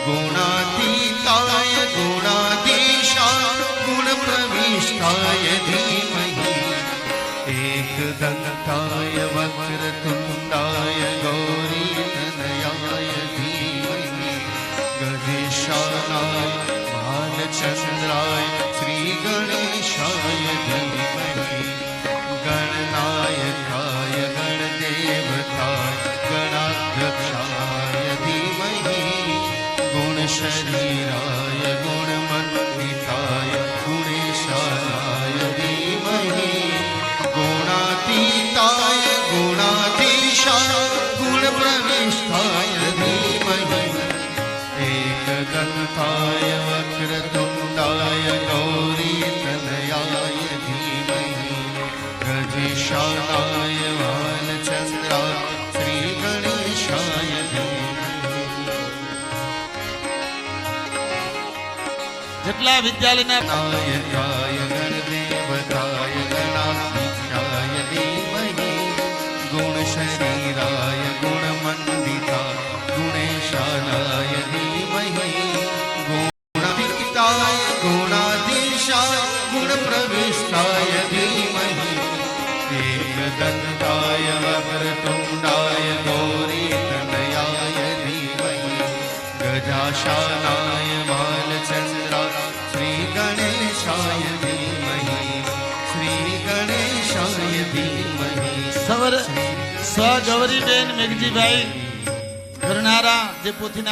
गुणातीताय गुणाधीशाय गुणप्रविष्टाय धीमहि एकदन्ताय वक्रतुण्डाय गौरीतनयाय धीमहि गणेशानाय बालचन्द्राय श्रीगणेशाय धीमहि गणनायकाय गणदेवताय गणाध्यक्षाय धीमहि गुणशरीराय गुणमण्डिताय गुणेशानाय धीमहि गुणातीताय गुणाधीशाय गुणप्रविष्टाय धीमहि एकदन्ताय वक्रतुण्डाय गौरीतनयाय धीमहि गणेशानाय बालचन्द्राय श्रीगणेशाय જેટલા વિદ્યાલયના नायकाय गणदेवताय गणाध्यक्षाय धीमहि गुणशरीराय गुणमण्डिताय गुणेशानाय धीमहि गुणातीताय गुणाधीशाय गुणप्रविष्टाय धीमहि एकदन्ताय वक्रतुण्डाय गौरीतनयाय धीमहि गजाशानाय बालचन्द्राय श्रीगणेशाय धीमहि श्रीगणेशाय धीमहि સવર સ્વ ગૌરીબેન મેઘજીભાઈ કરનારા જે પોથીના